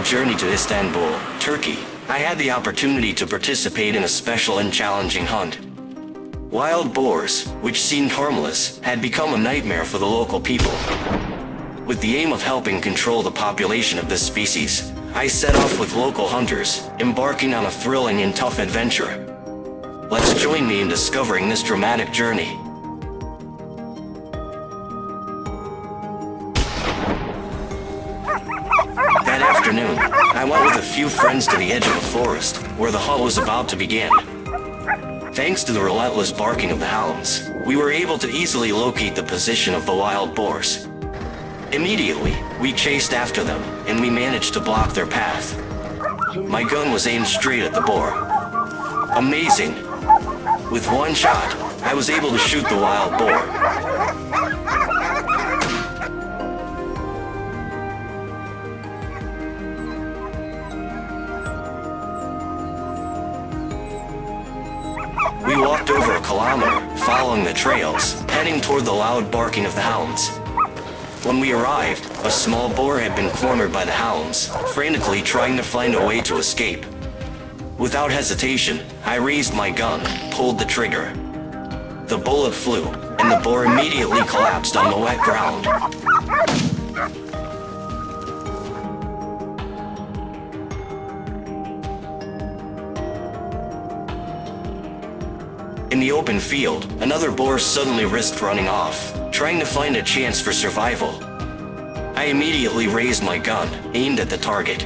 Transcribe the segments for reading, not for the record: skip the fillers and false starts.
journey to Istanbul, Turkey, I had the opportunity to participate in a special and challenging hunt. Wild boars, which seemed harmless, had become a nightmare for the local people. With the aim of helping control the population of this species, I set off with local hunters, embarking on a thrilling and tough adventure. Let's join me in discovering this dramatic journey. That afternoon, I went with a few friends to the edge of a forest, where the hunt was about to begin. Thanks to the relentless barking of the hounds, we were able to easily locate the position of the wild boars. Immediately, we chased after them, and we managed to block their path. My gun was aimed straight at the boar. Amazing! With one shot, I was able to shoot the wild boar. We walked over a kilometer, following the trails, heading toward the loud barking of the hounds. When we arrived, a small boar had been cornered by the hounds, frantically trying to find a way to escape. Without hesitation, I raised my gun, pulled the trigger. The bullet flew, and the boar immediately collapsed on the wet ground. In the open field, another boar suddenly risked running off, trying to find a chance for survival. I immediately raised my gun, aimed at the target.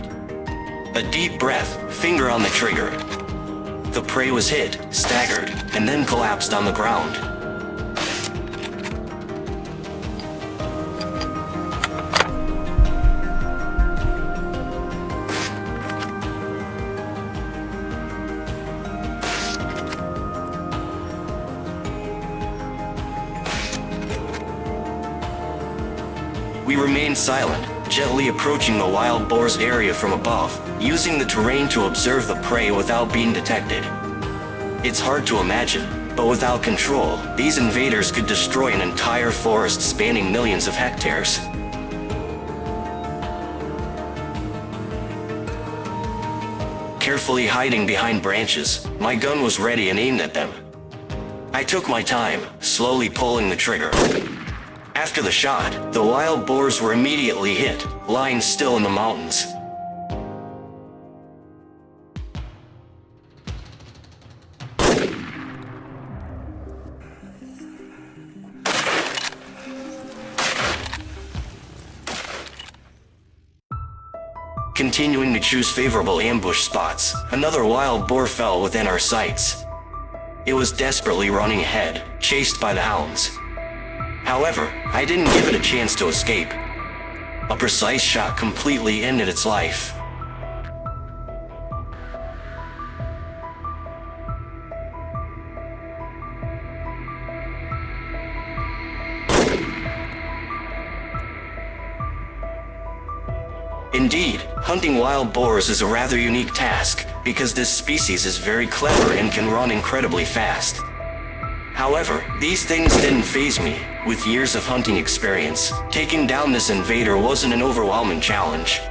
A deep breath, finger on the trigger. The prey was hit, staggered, and then collapsed on the ground. We remained silent, gently approaching the wild boar's area from above, using the terrain to observe the prey without being detected. It's hard to imagine, but without control, these invaders could destroy an entire forest spanning millions of hectares. Carefully hiding behind branches, my gun was ready and aimed at them. I took my time, slowly pulling the trigger. After the shot, the wild boars were immediately hit, lying still in the mountains. Continuing to choose favorable ambush spots, another wild boar fell within our sights. It was desperately running ahead, chased by the hounds. However, I didn't give it a chance to escape. A precise shot completely ended its life. Indeed, hunting wild boars is a rather unique task, because this species is very clever and can run incredibly fast. However, these things didn't faze me. With years of hunting experience, taking down this invader wasn't an overwhelming challenge.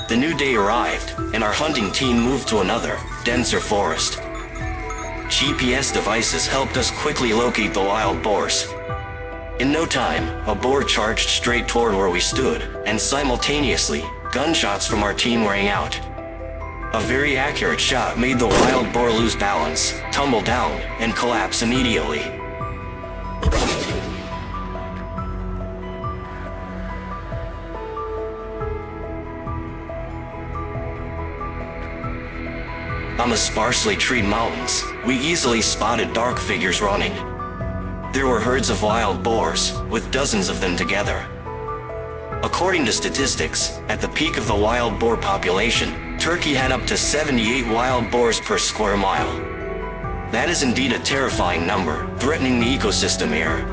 The new day arrived, and our hunting team moved to another, denser forest. GPS devices helped us quickly locate the wild boars. In no time, a boar charged straight toward where we stood, and simultaneously, gunshots from our team rang out. A very accurate shot made the wild boar lose balance, tumble down, and collapse immediately. On the sparsely treed mountains, we easily spotted dark figures running. There were herds of wild boars, with dozens of them together. According to statistics, at the peak of the wild boar population, Turkey had up to 78 wild boars per square mile. That is indeed a terrifying number, threatening the ecosystem here.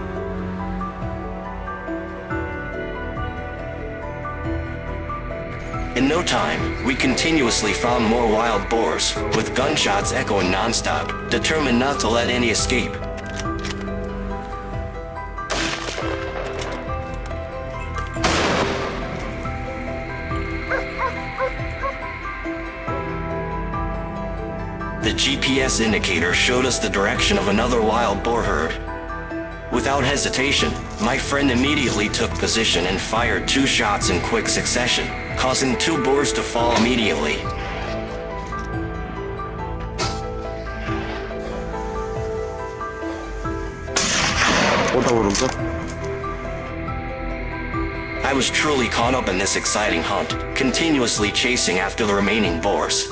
In no time, we continuously found more wild boars, with gunshots echoing nonstop, determined not to let any escape. The GPS indicator showed us the direction of another wild boar herd. Without hesitation, my friend immediately took position and fired 2 shots in quick succession, causing 2 boars to fall immediately. I was truly caught up in this exciting hunt, continuously chasing after the remaining boars.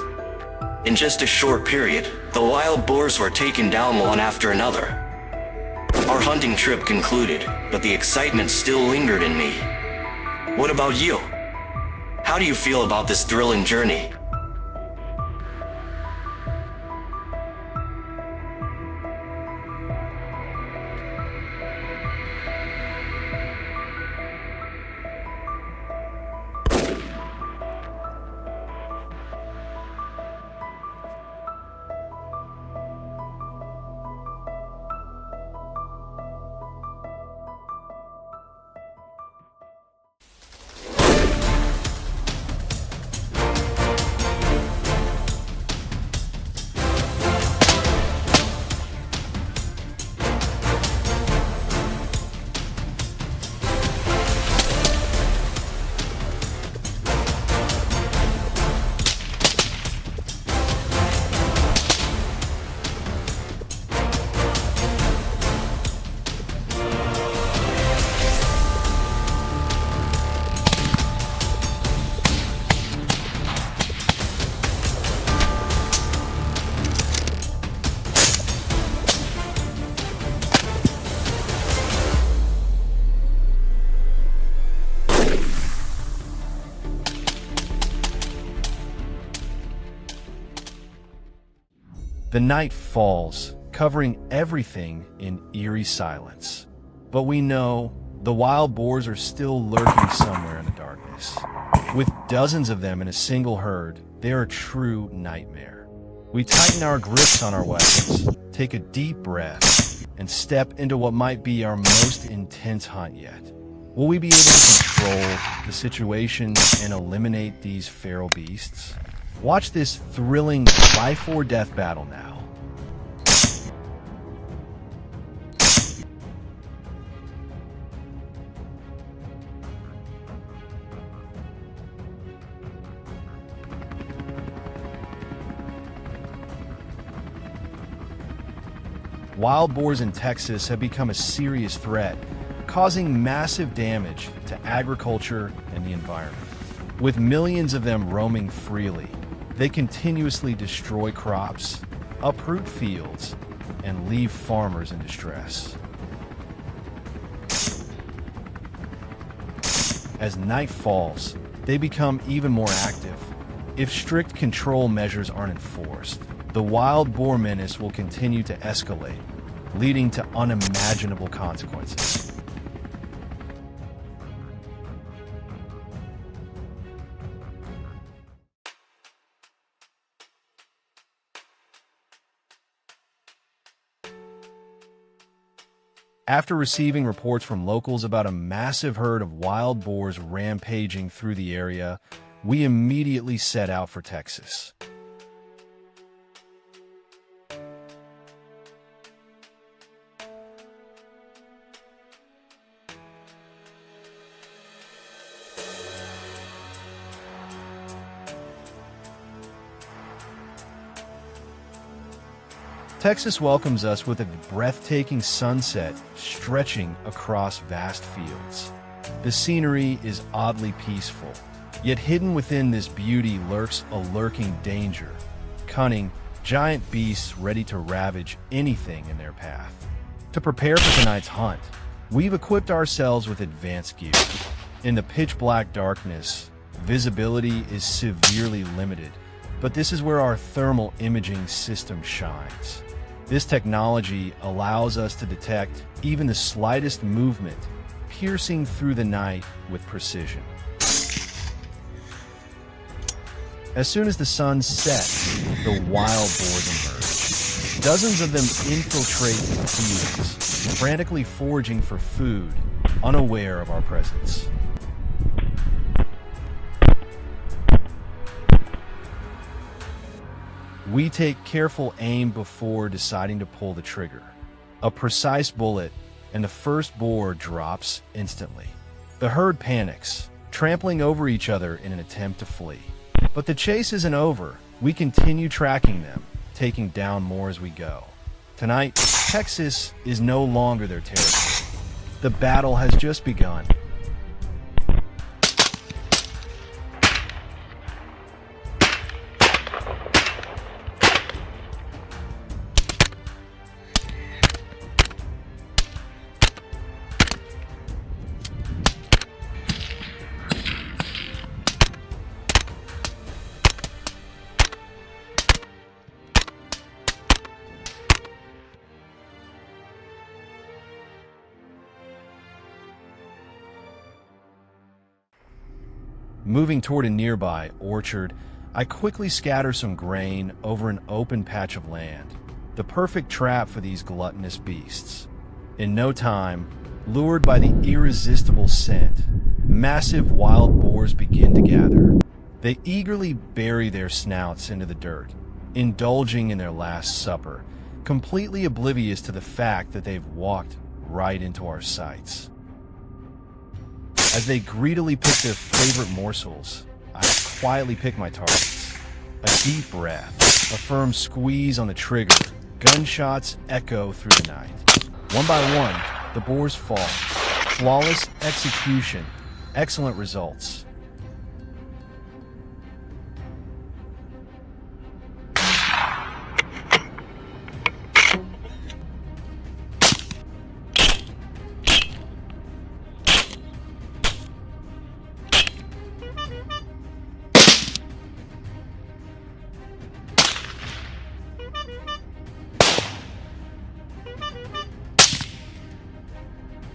In just a short period, the wild boars were taken down one after another. Our hunting trip concluded, but the excitement still lingered in me. What about you? How do you feel about this thrilling journey? The night falls, covering everything in eerie silence. But we know the wild boars are still lurking somewhere in the darkness. With dozens of them in a single herd, they're a true nightmare. We tighten our grips on our weapons, take a deep breath, and step into what might be our most intense hunt yet. Will we be able to control the situation and eliminate these feral beasts? Watch this thrilling life or death battle now. Wild boars in Texas have become a serious threat, causing massive damage to agriculture and the environment. With millions of them roaming freely, they continuously destroy crops, uproot fields, and leave farmers in distress. As night falls, they become even more active. If strict control measures aren't enforced, the wild boar menace will continue to escalate, leading to unimaginable consequences. After receiving reports from locals about a massive herd of wild boars rampaging through the area, we immediately set out for Texas. Texas welcomes us with a breathtaking sunset stretching across vast fields. The scenery is oddly peaceful, yet hidden within this beauty lurks a lurking danger, cunning, giant beasts ready to ravage anything in their path. To prepare for tonight's hunt, we've equipped ourselves with advanced gear. In the pitch-black darkness, visibility is severely limited, but this is where our thermal imaging system shines. This technology allows us to detect even the slightest movement, piercing through the night with precision. As soon as the sun sets, the wild boars emerge. Dozens of them infiltrate the fields, frantically foraging for food, unaware of our presence. We take careful aim before deciding to pull the trigger. A precise bullet, and the first boar drops instantly. The herd panics, trampling over each other in an attempt to flee. But the chase isn't over. We continue tracking them, taking down more as we go. Tonight, Texas is no longer their territory. The battle has just begun. Moving toward a nearby orchard, I quickly scatter some grain over an open patch of land, the perfect trap for these gluttonous beasts. In no time, lured by the irresistible scent, massive wild boars begin to gather. They eagerly bury their snouts into the dirt, indulging in their last supper, completely oblivious to the fact that they've walked right into our sights. As they greedily pick their favorite morsels, I quietly pick my targets. A deep breath, a firm squeeze on the trigger, gunshots echo through the night. One by one, the boars fall. Flawless execution, excellent results.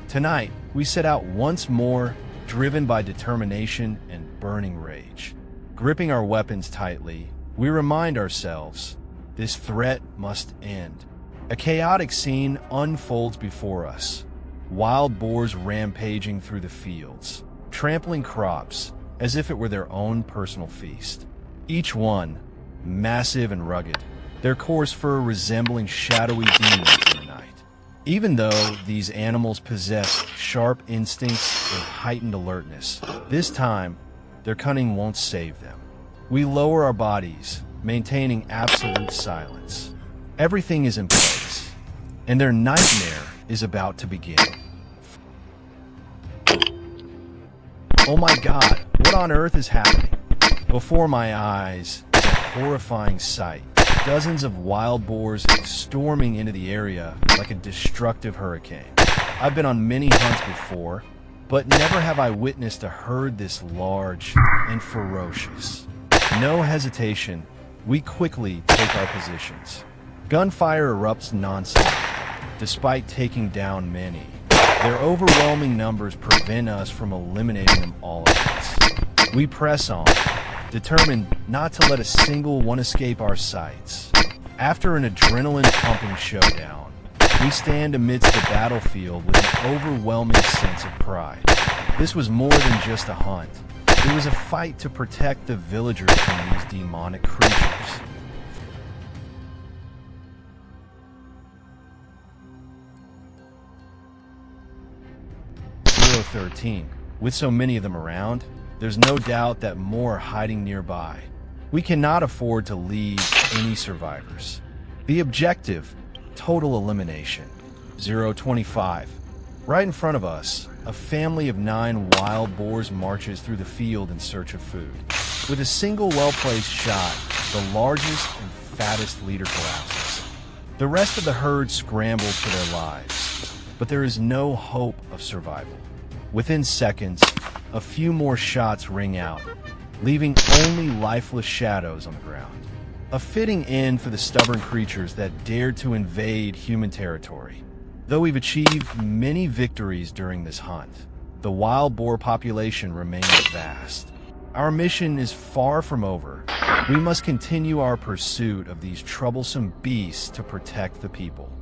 Tonight, we set out once more, driven by determination and burning rage. Gripping our weapons tightly, we remind ourselves, this threat must end. A chaotic scene unfolds before us. Wild boars rampaging through the fields, trampling crops as if it were their own personal feast. Each one, massive and rugged, their coarse fur resembling shadowy demons in the night. Even though these animals possess sharp instincts and heightened alertness, this time, their cunning won't save them. We lower our bodies, maintaining absolute silence. Everything is in place, and their nightmare is about to begin. Oh my God, what on earth is happening? Before my eyes, a horrifying sight. Dozens of wild boars storming into the area like a destructive hurricane. I've been on many hunts before, but never have I witnessed a herd this large and ferocious. No hesitation, we quickly take our positions. Gunfire erupts nonstop, despite taking down many. Their overwhelming numbers prevent us from eliminating them all at once. We press on, determined not to let a single one escape our sights. After an adrenaline-pumping showdown, we stand amidst the battlefield with an overwhelming sense of pride. This was more than just a hunt. It was a fight to protect the villagers from these demonic creatures. Zero 13. With so many of them around, there's no doubt that more are hiding nearby. We cannot afford to leave any survivors. The objective, total elimination. 025. Right in front of us, a family of 9 wild boars marches through the field in search of food. With a single well-placed shot, the largest and fattest leader collapses. The rest of the herd scrambles for their lives, but there is no hope of survival. Within seconds, a few more shots ring out, leaving only lifeless shadows on the ground. A fitting end for the stubborn creatures that dared to invade human territory. Though we've achieved many victories during this hunt, the wild boar population remains vast. our mission is far from over. We must continue our pursuit of these troublesome beasts to protect the people.